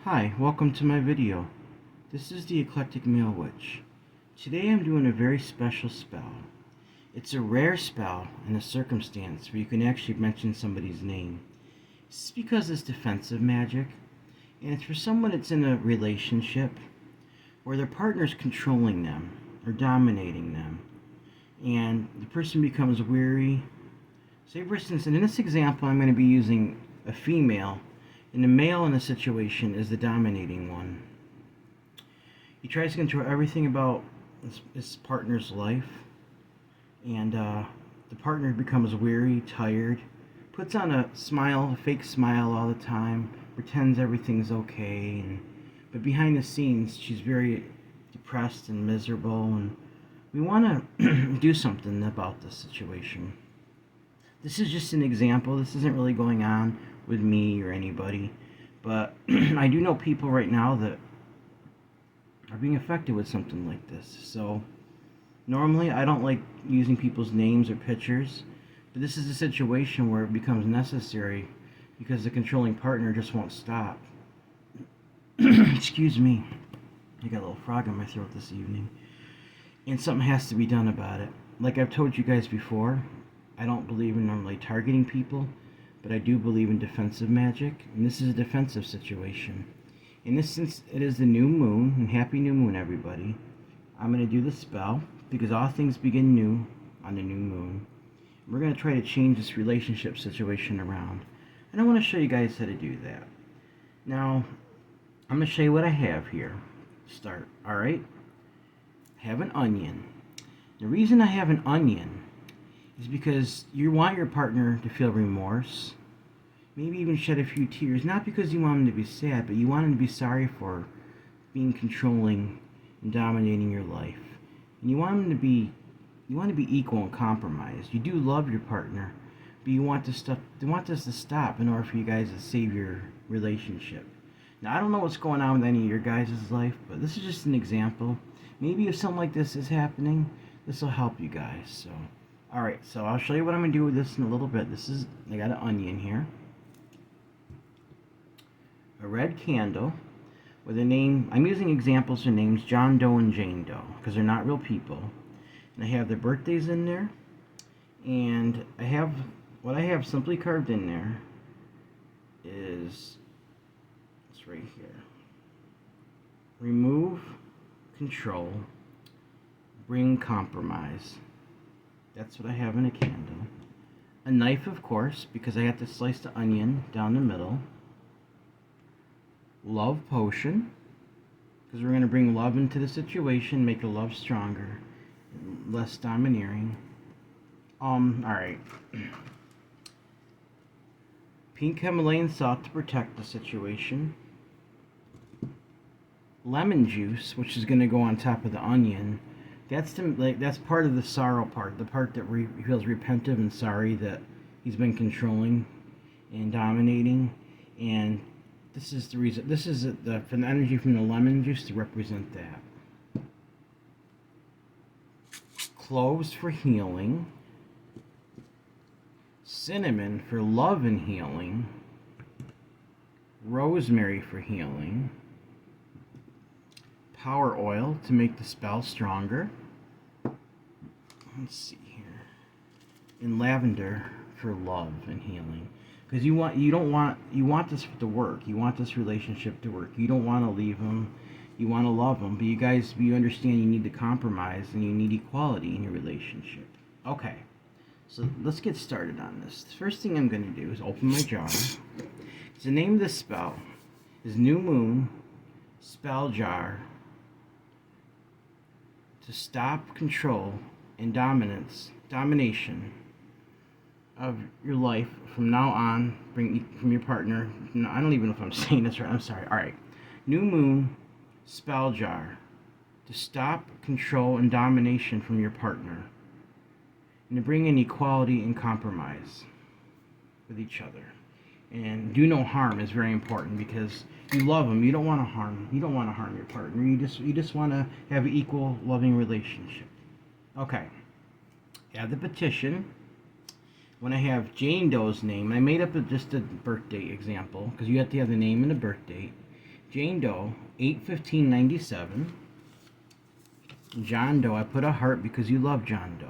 Hi, welcome to my video. This is the Eclectic Male Witch. Today I'm doing a very special spell. It's a rare spell in a circumstance where you can actually mention somebody's name. This is because it's defensive magic, and it's for someone that's in a relationship where their partner's controlling them or dominating them, and the person becomes weary. Say for instance, in this example I'm going to be using a female, and the male in the situation is the dominating one. He tries to control everything about his partner's life, and the partner becomes weary, tired, puts on a smile, a fake smile all the time, pretends everything's okay, but behind the scenes she's very depressed and miserable, and we want to do something about this situation. This is just an example. This isn't really going on with me or anybody, but I do know people right now that are being affected with something like this. So normally I don't like using people's names or pictures, but this is a situation where it becomes necessary because the controlling partner just won't stop. Excuse me, I got a little frog in my throat this evening, and something has to be done about it. Like I've told you guys before, I don't believe in normally targeting people, but I do believe in defensive magic, and this is a defensive situation. In this sense, it is the new moon, and happy new moon, everybody. I'm going to do the spell, because all things begin new on the new moon. We're going to try to change this relationship situation around, and I want to show you guys how to do that. Now, I'm going to show you what I have here to start, alright? I have an onion. The reason I have an onion is because you want your partner to feel remorse, maybe even shed a few tears, not because you want him to be sad, but you want him to be sorry for being controlling and dominating your life. And you want to be equal and compromised. You do love your partner, but you want this to stop in order for you guys to save your relationship. Now, I don't know what's going on with any of your guys' life, but this is just an example. Maybe if something like this is happening, this will help you guys. So alright, so I'll show you what I'm going to do with this in a little bit. I got an onion here. A red candle with a name. I'm using examples of names John Doe and Jane Doe because they're not real people. And I have their birthdays in there. And what I have simply carved in there is, it's right here. Remove control, bring compromise. That's what I have in a candle. A knife, of course, because I have to slice the onion down the middle. Love potion, because we're going to bring love into the situation, make the love stronger, less domineering. Alright. Pink Himalayan salt to protect the situation. Lemon juice, which is going to go on top of the onion. That's part of the sorrow part, the part that he feels repentant and sorry that he's been controlling and dominating, and this is the reason. This is the energy from the lemon juice to represent that. Cloves for healing, cinnamon for love and healing, rosemary for healing, power oil to make the spell stronger. Let's see here. And lavender for love and healing. Because you want this to work. You want this relationship to work. You don't want to leave him. You want to love him. But you understand you need to compromise and you need equality in your relationship. Okay. So let's get started on this. The first thing I'm going to do is open my jar. The name of this spell is New Moon Spell Jar to stop control and domination of your life from now on, from your partner. No, I don't even know if I'm saying this right. I'm sorry. Alright. New Moon Spell Jar to stop control and domination from your partner, and to bring in equality and compromise with each other. And do no harm is very important because you love them. You don't want to harm. You don't want to harm your partner. You just want to have an equal, loving relationship. Okay. Add the petition. When I have Jane Doe's name, I made up just a birthday example because you have to have the name and the birth date. Jane Doe, 8/15/97. John Doe, I put a heart because you love John Doe.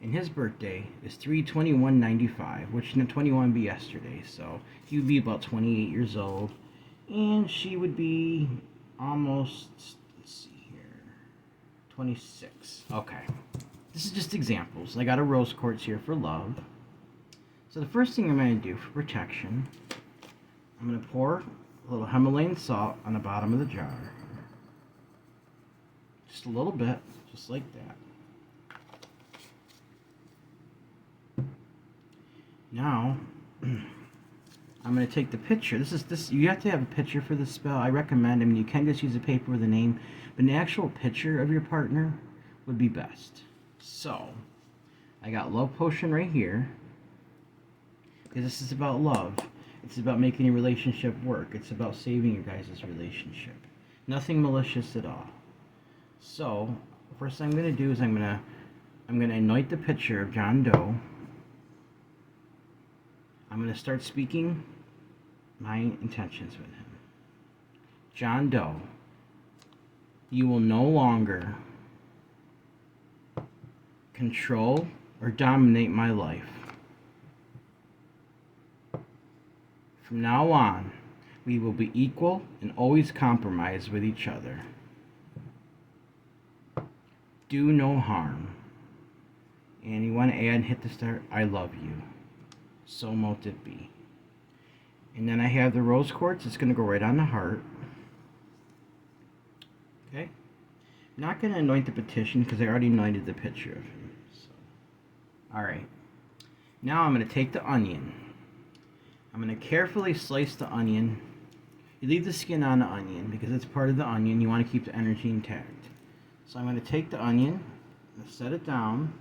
And his birthday is 3/21/95, which 21 would be yesterday, so he would be about 28 years old. And she would be almost, let's see here, 26. Okay. This is just examples. I got a rose quartz here for love. So the first thing I'm going to do for protection, I'm going to pour a little Himalayan salt on the bottom of the jar. Just a little bit, just like that. Now, I'm going to take the picture. You have to have a picture for this spell. I recommend, you can just use a paper with a name, but an actual picture of your partner would be best. So, I got Love Potion right here, because this is about love. It's about making your relationship work. It's about saving your guys' relationship. Nothing malicious at all. So, first thing I'm going to do is I'm going to anoint the picture of John Doe. I'm going to start speaking my intentions with him. John Doe, you will no longer control or dominate my life. From now on, we will be equal and always compromise with each other. Do no harm. And you want to add and hit the star, I love you. So mote it be. And then I have the rose quartz. It's going to go right on the heart. Okay? I'm not going to anoint the petition because I already anointed the picture of him. So. Alright. Now I'm going to take the onion. I'm going to carefully slice the onion. You leave the skin on the onion because it's part of the onion. You want to keep the energy intact. So I'm going to take the onion, I'm going to set it down.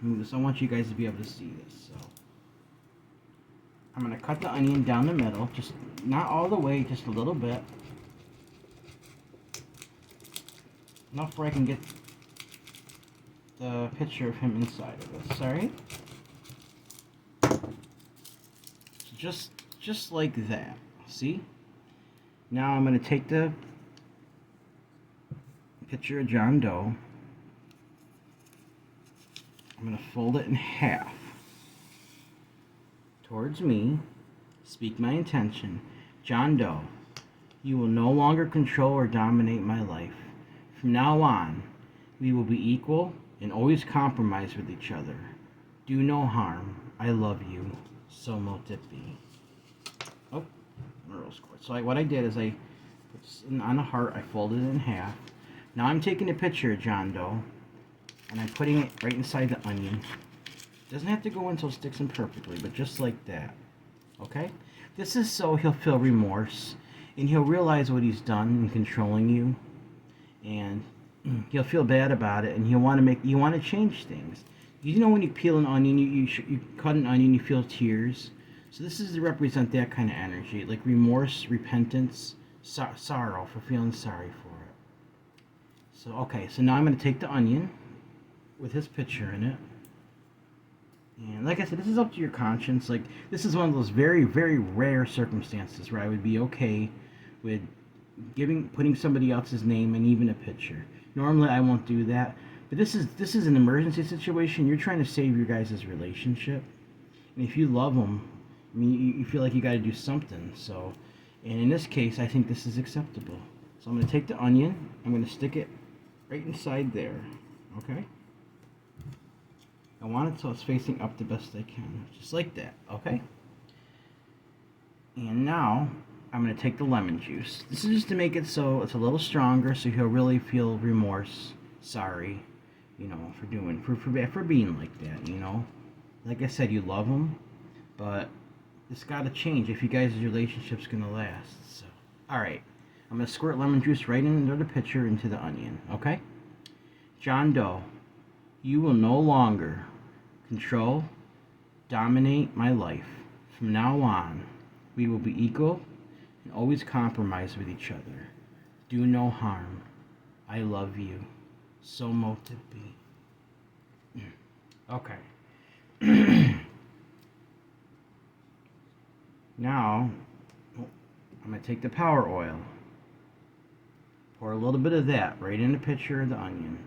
Move this. I want you guys to be able to see this. So I'm going to cut the onion down the middle, just not all the way, just a little bit. Enough where I can get the picture of him inside of this. Sorry. So just like that. See? Now I'm going to take the picture of John Doe. I'm going to fold it in half towards me. Speak my intention. John Doe, you will no longer control or dominate my life. From now on, we will be equal and always compromise with each other. Do no harm. I love you. So mote it be. Oh, rose quartz. So what I did is I put this on a heart. I folded it in half. Now I'm taking a picture of John Doe, and I'm putting it right inside the onion. It doesn't have to go in so it sticks in perfectly, but just like that. Okay? This is so he'll feel remorse, and he'll realize what he's done in controlling you, and he'll feel bad about it, and you want to change things. You know when you peel an onion, you cut an onion, you feel tears. So this is to represent that kind of energy, like remorse, repentance, sorrow for feeling sorry for it. So, okay, so now I'm going to take the onion with his picture in it. And like I said, this is up to your conscience. Like, this is one of those very, very rare circumstances where I would be okay with putting somebody else's name and even a picture. Normally, I won't do that. But this is an emergency situation. You're trying to save your guys' relationship. And if you love them, I mean, you feel like you got to do something. So, and in this case, I think this is acceptable. So I'm going to take the onion. I'm going to stick it right inside there, okay? I want it so it's facing up the best I can, just like that, okay? And now, I'm going to take the lemon juice. This is just to make it so it's a little stronger, so he'll really feel remorse, sorry, you know, for being like that, you know? Like I said, you love him, but it's got to change if you guys' relationship's going to last, so. Alright. I'm going to squirt lemon juice right into the pitcher into the onion, okay? John Doe, you will no longer control, dominate my life. From now on, we will be equal and always compromise with each other. Do no harm. I love you. So mote it be. Okay. Now, I'm going to take the power oil, pour a little bit of that right in the pitcher of the onion,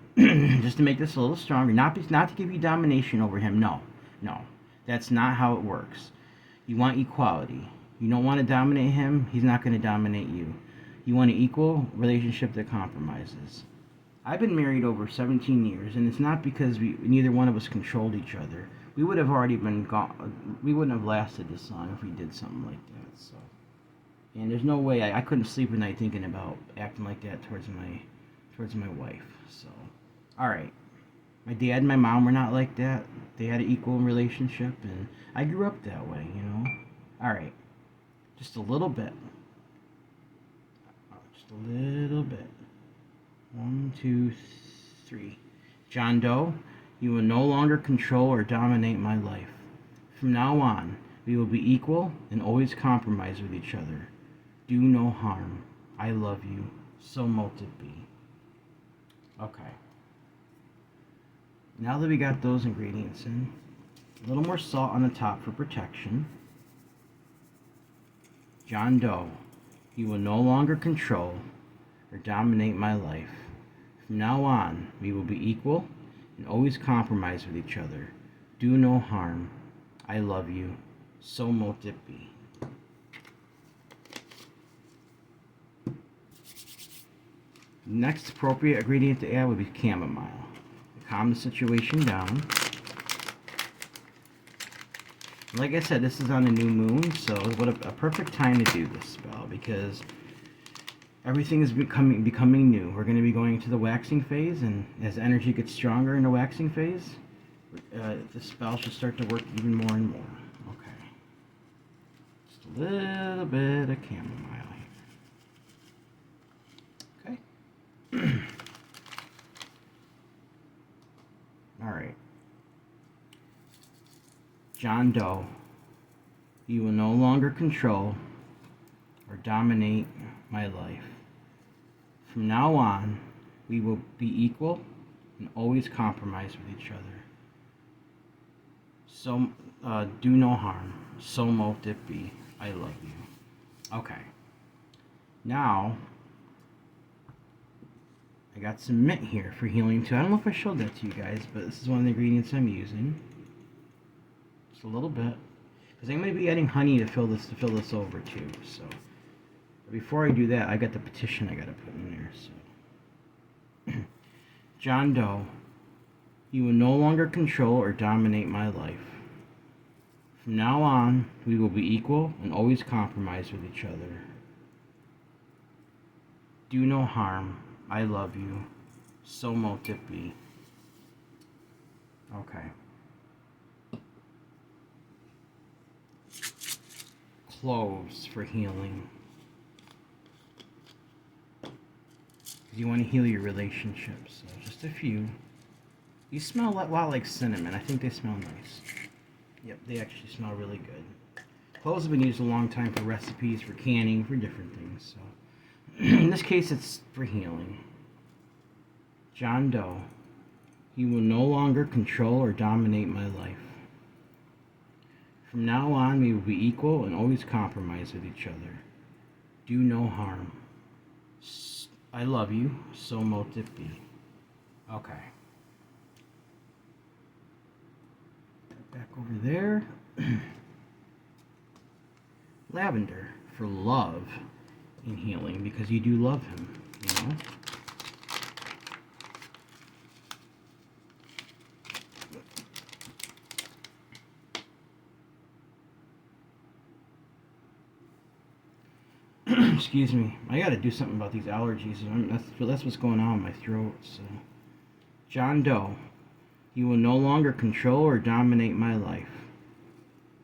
just to make this a little stronger. Not to give you domination over him. No, that's not how it works. You want equality. You don't want to dominate him. He's not going to dominate you. You want an equal relationship that compromises. I've been married over 17 years, and it's not because neither one of us controlled each other. We would have already been gone. We wouldn't have lasted this long if we did something like that. So, and there's no way I couldn't sleep at night thinking about acting like that towards my wife. So, all right. My dad and my mom were not like that. They had an equal relationship, and I grew up that way. All right. Just a little bit. Just a little bit. 1, 2, 3. John Doe, you will no longer control or dominate my life. From now on, we will be equal and always compromise with each other. Do no harm. I love you. So mote it be. Okay. Now that we got those ingredients in, a little more salt on the top for protection. John Doe, you will no longer control or dominate my life. From now on, we will be equal and always compromise with each other. Do no harm. I love you. So mote it be. Next appropriate ingredient to add would be chamomile. To calm the situation down. Like I said, this is on a new moon, so what a perfect time to do this spell, because everything is becoming new. We're going to be going into the waxing phase, and as energy gets stronger in the waxing phase, the spell should start to work even more and more. Okay. Just a little bit of chamomile here. Okay. Alright. John Doe, you will no longer control or dominate my life. From now on, we will be equal and always compromise with each other. So, do no harm. So mote it be. I love you. Okay. Now, I got some mint here for healing too. I don't know if I showed that to you guys, but this is one of the ingredients I'm using. Just a little bit, because I'm going to be adding honey to fill this over too. So, but before I do that, I got the petition I got to put in there. So, John Doe, you will no longer control or dominate my life. From now on, we will be equal and always compromise with each other. Do no harm. I love you. So mote it be. Okay. Cloves for healing. You want to heal your relationships. So just a few. These smell a lot like cinnamon. I think they smell nice. Yep, they actually smell really good. Cloves have been used a long time for recipes, for canning, for different things. So in this case, it's for healing. John Doe, you will no longer control or dominate my life. From now on, we will be equal and always compromise with each other. Do no harm. I love you. So mote it be. Okay. Back over there. Lavender for love and healing, because you do love him, you know? Excuse me. I gotta do something about these allergies. That's what's going on in my throat. So, John Doe, you will no longer control or dominate my life.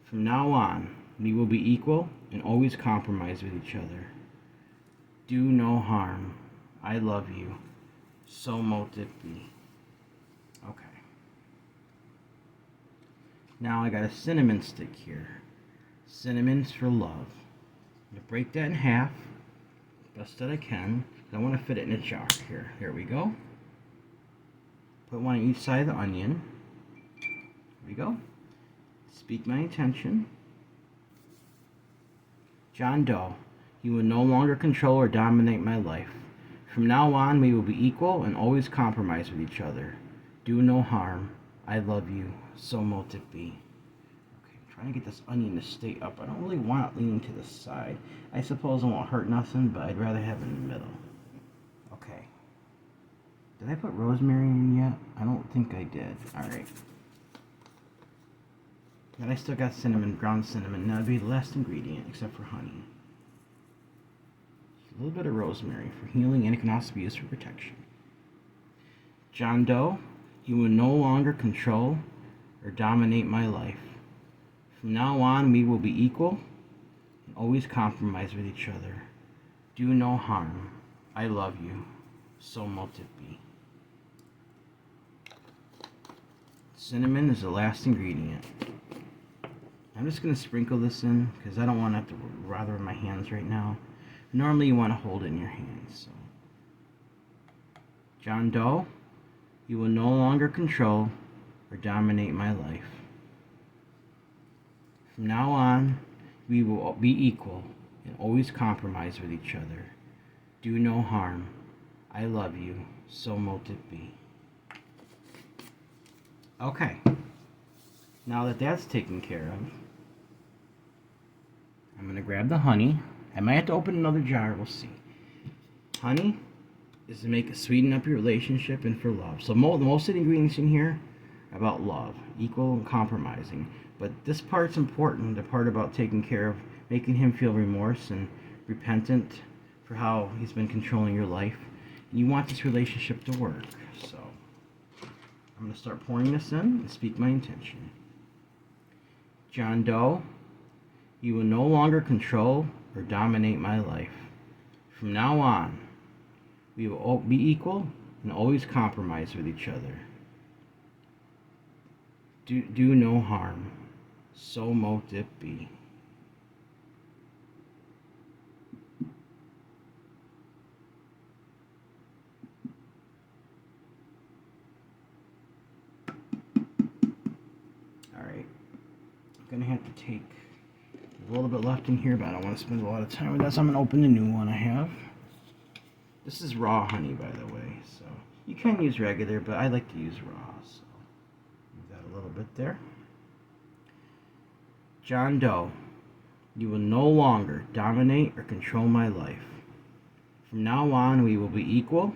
From now on, we will be equal and always compromise with each other. Do no harm. I love you. So mote it be. Okay. Now I got a cinnamon stick here. Cinnamon's for love. I'm going to break that in half, best that I can. I want to fit it in a jar here. Here we go. Put one on each side of the onion. Here we go. Speak my intention. John Doe, You will no longer control or dominate my life. From now on, we will be equal and always compromise with each other. Do no harm. I love you. So mote it be. Okay, I'm trying to get this onion to stay up. I don't really want it leaning to the side. I suppose it won't hurt nothing, but I'd rather have it in the middle. Okay. Did I put rosemary in yet? I don't think I did. Alright. And I still got cinnamon, ground cinnamon. Now that'd be the last ingredient, except for honey. A little bit of rosemary for healing, and it can also be used for protection. John Doe, you will no longer control or dominate my life. From now on, we will be equal and always compromise with each other. Do no harm. I love you. So mote it be. Cinnamon is the last ingredient. I'm just going to sprinkle this in because I don't want to have to bother with my hands right now. Normally you want to hold it in your hands. So. John Doe, you will no longer control or dominate my life. From now on, we will be equal and always compromise with each other. Do no harm. I love you. So mote it be. Okay. Now that that's taken care of, I'm going to grab the honey. I might have to open another jar. We'll see. Honey is to make sweeten up your relationship and for love. So most of the ingredients in here are about love, equal and compromising. But this part's important, the part about taking care of, making him feel remorse and repentant for how he's been controlling your life. And you want this relationship to work. So I'm going to start pouring this in and speak my intention. John Doe, you will no longer control or dominate my life. From now on, we will be equal and always compromise with each other. Do no harm. So mote it be. Alright. I'm going to have to take a little bit left in here, but I don't want to spend a lot of time with that, so I'm going to open the new one I have. This is raw honey, by the way, so you can use regular, but I like to use raw, so move that a little bit there. John Doe, you will no longer dominate or control my life. From now on, we will be equal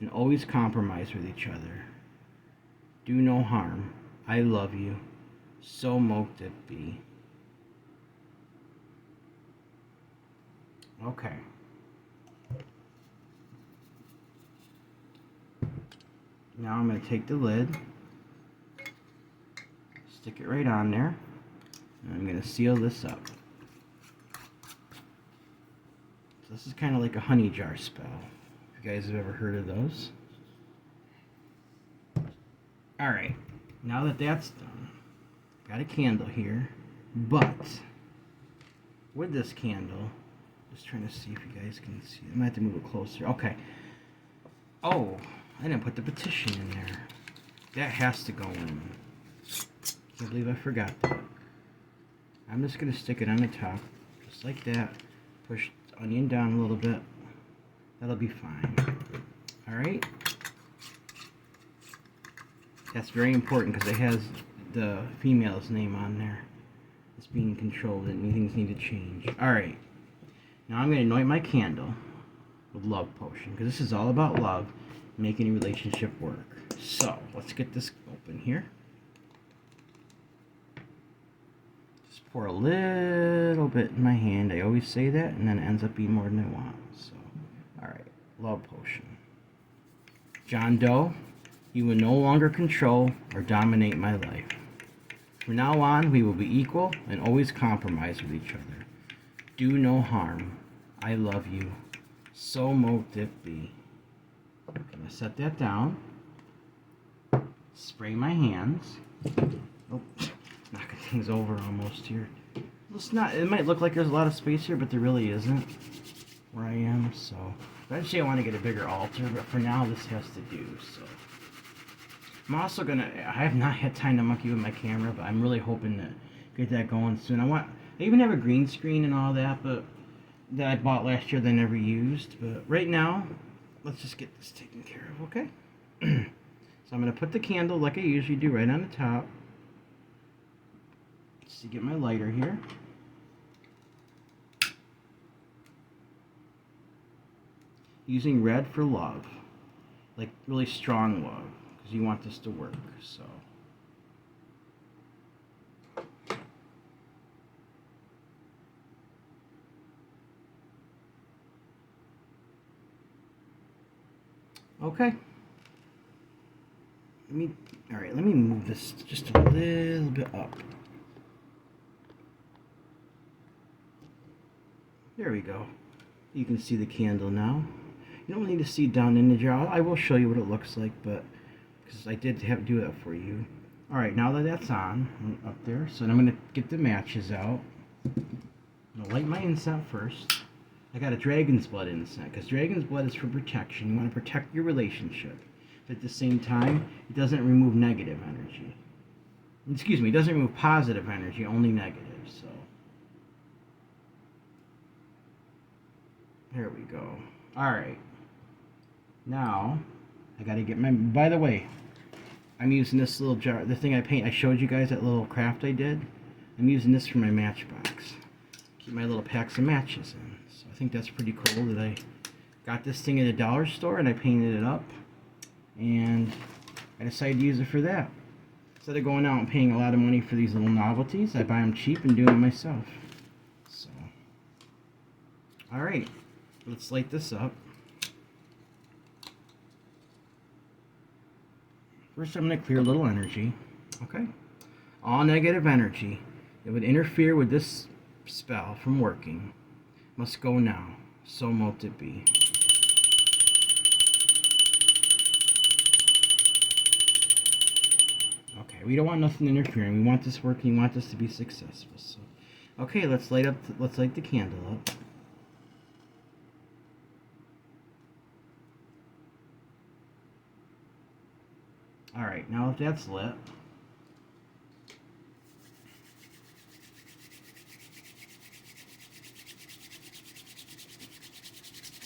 and always compromise with each other. Do no harm. I love you. So mote it be. Okay. Now I'm going to take the lid, stick it right on there, and I'm going to seal this up. So this is kind of like a honey jar spell, if you guys have ever heard of those. Alright, now that that's done, got a candle here, but with this candle, just trying to see if you guys can see. I might have to move it closer. Okay. Oh, I didn't put the petition in there. That has to go in. Can't believe I forgot that. I'm just going to stick it on the top, just like that. Push the onion down a little bit. That'll be fine. Alright? That's very important because it has the female's name on there. It's being controlled and things need to change. Alright. Now I'm going to anoint my candle with love potion because this is all about love, making a relationship work. So let's get this open here. Just pour a little bit in my hand. I always say that, and then it ends up being more than I want. So, alright, love potion. John Doe, you will no longer control or dominate my life. From now on, we will be equal and always compromise with each other. Do no harm. I love you. So mote it be. I'm going to set that down. Spray my hands. Oh, knocking things over almost here. It's not. It might look like there's a lot of space here, but there really isn't where I am. So eventually I want to get a bigger altar, but for now this has to do. So I'm also gonna. I have not had time to monkey with my camera, but I'm really hoping to get that going soon. I even have a green screen and all that, but that I bought last year that I never used. But right now, let's just get this taken care of, okay? So I'm going to put the candle like I usually do right on the top. Just to get my lighter here. Using red for love. Like really strong love. Because you want this to work, so... Okay. Let me move this just a little bit up. There we go. You can see the candle now. You don't need to see down in the jar. I will show you what it looks like, but because I did have to do that for you. All right, now that that's on up there, so I'm gonna get the matches out. I'm gonna light my incense first. I got a dragon's blood incense because dragon's blood is for protection. You want to protect your relationship, but at the same time, it doesn't remove negative energy. Excuse me, it doesn't remove positive energy, only negative. So there we go. All right. Now I got to get my. By the way, I'm using this little jar. The thing I showed you guys, that little craft I did. I'm using this for my matchbox. Keep my little packs of matches in. So I think that's pretty cool that I got this thing at a dollar store and I painted it up. And I decided to use it for that. Instead of going out and paying a lot of money for these little novelties, I buy them cheap and do them myself. So, alright, let's light this up. First I'm going to clear a little energy. Okay? All negative energy that would interfere with this spell from working must go now. So mote it be. Okay, we don't want nothing interfering. We want this working. We want this to be successful. So, okay, let's light the candle up. All right, now if that's lit,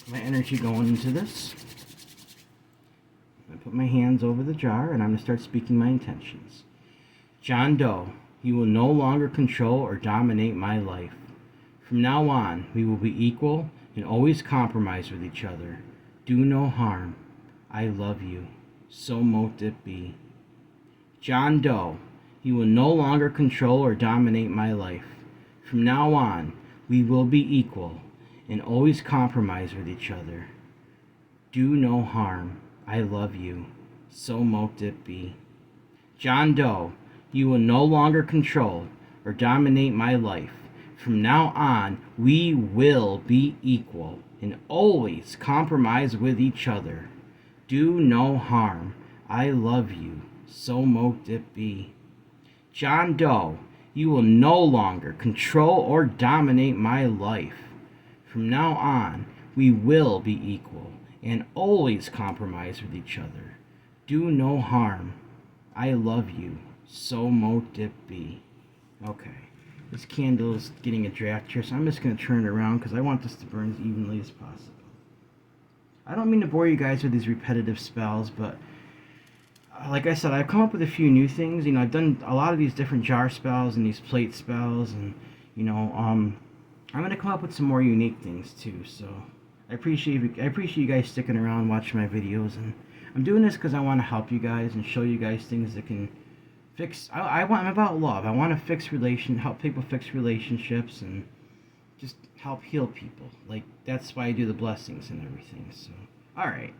my energy going into this. I put my hands over the jar and I'm going to start speaking my intentions. John Doe, you will no longer control or dominate my life. From now on, we will be equal and always compromise with each other. Do no harm. I love you. So mote it be. John Doe, you will no longer control or dominate my life. From now on, we will be equal and always compromise with each other. Do no harm. I love you. So mote it be. John Doe, you will no longer control or dominate my life. From now on, we will be equal and always compromise with each other. Do no harm. I love you. So mote it be. John Doe, you will no longer control or dominate my life. From now on, we will be equal and always compromise with each other. Do no harm. I love you. So mote it be. Okay, this candle is getting a draft here, so I'm just going to turn it around because I want this to burn as evenly as possible. I don't mean to bore you guys with these repetitive spells, but like I said, I've come up with a few new things. You know, I've done a lot of these different jar spells and these plate spells, and you know, I'm going to come up with some more unique things too. So I appreciate you guys sticking around watching my videos, and I'm doing this because I want to help you guys and show you guys things that can fix. I'm about love. I want to help people fix relationships and just help heal people. Like that's why I do the blessings and everything. So all right,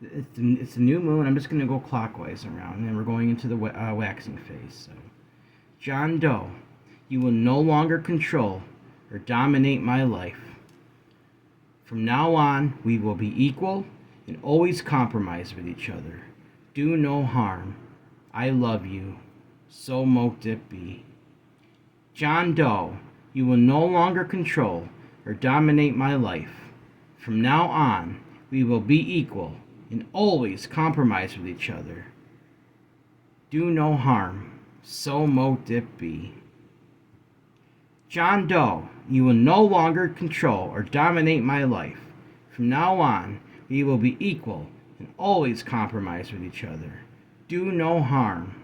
it's a new moon. I'm just going to go clockwise around, and then we're going into the waxing phase. So John Doe, you will no longer control or dominate my life. From now on, we will be equal and always compromise with each other. Do no harm. I love you. So mote it be. John Doe, you will no longer control or dominate my life. From now on, we will be equal and always compromise with each other. Do no harm. So mote it be. John Doe, you will no longer control or dominate my life. From now on, we will be equal and always compromise with each other. Do no harm.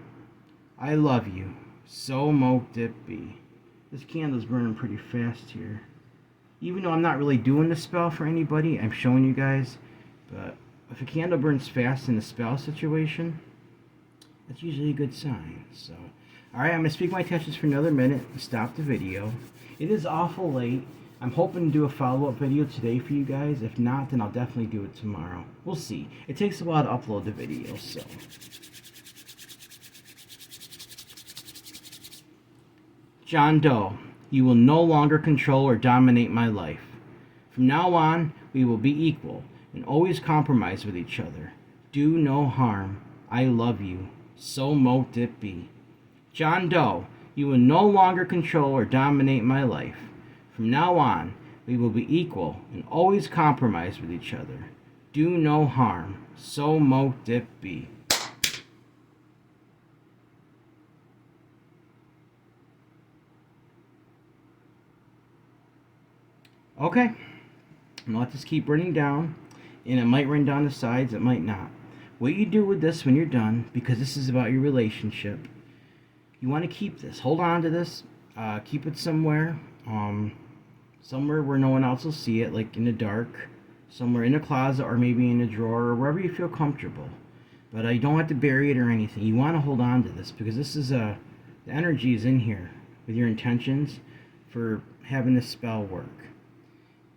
I love you. So mote it be. This candle's burning pretty fast here. Even though I'm not really doing the spell for anybody, I'm showing you guys. But if a candle burns fast in a spell situation, that's usually a good sign. So, alright, I'm going to speak my intentions for another minute and stop the video. It is awful late. I'm hoping to do a follow-up video today for you guys. If not, then I'll definitely do it tomorrow. We'll see. It takes a while to upload the video, so. John Doe, you will no longer control or dominate my life. From now on, we will be equal and always compromise with each other. Do no harm. I love you. So mote it be. John Doe, you will no longer control or dominate my life. From now on, we will be equal and always compromise with each other. Do no harm. So mote it be. Okay, I'm gonna let this keep running down, and it might run down the sides, it might not. What you do with this when you're done, because this is about your relationship, you want to keep this. Hold on to this. Keep it somewhere, somewhere where no one else will see it, like in the dark, somewhere in a closet or maybe in a drawer or wherever you feel comfortable. But you don't have to bury it or anything. You want to hold on to this because this is the energy is in here with your intentions for having this spell work.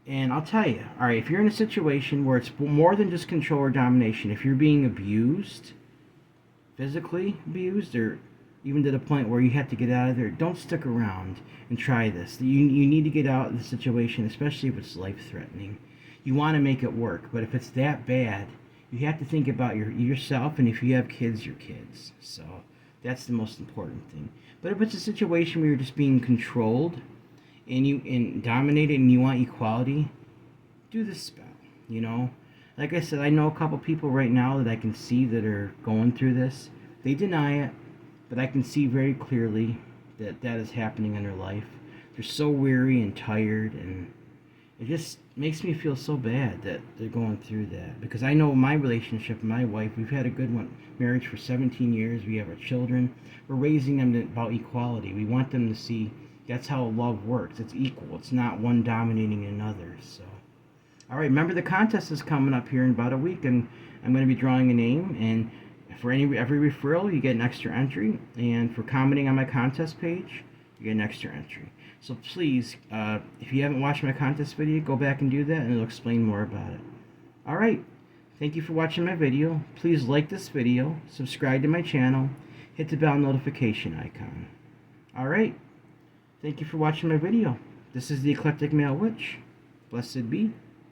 And I'll tell you, all right, if you're in a situation where it's more than just control or domination, if you're being abused, physically abused, or even to the point where you have to get out of there, don't stick around and try this. You need to get out of the situation, especially if it's life-threatening. You want to make it work, but if it's that bad, you have to think about yourself, and if you have kids, your kids. So that's the most important thing. But if it's a situation where you're just being controlled, and dominated and you want equality, do this spell, you know. Like I said, I know a couple people right now that I can see that are going through this. They deny it, but I can see very clearly that that is happening in their life. They're so weary and tired, and it just makes me feel so bad that they're going through that. Because I know my relationship and my wife, we've had a good one, marriage for 17 years. We have our children. We're raising them about equality. We want them to see that's how love works. It's equal. It's not one dominating another. So, all right. Remember, the contest is coming up here in about a week, and I'm going to be drawing a name. And for every referral, you get an extra entry. And for commenting on my contest page, you get an extra entry. So please, if you haven't watched my contest video, go back and do that, and it'll explain more about it. All right. Thank you for watching my video. Please like this video, subscribe to my channel, hit the bell notification icon. All right. Thank you for watching my video. This is the Eclectic Male Witch. Blessed be.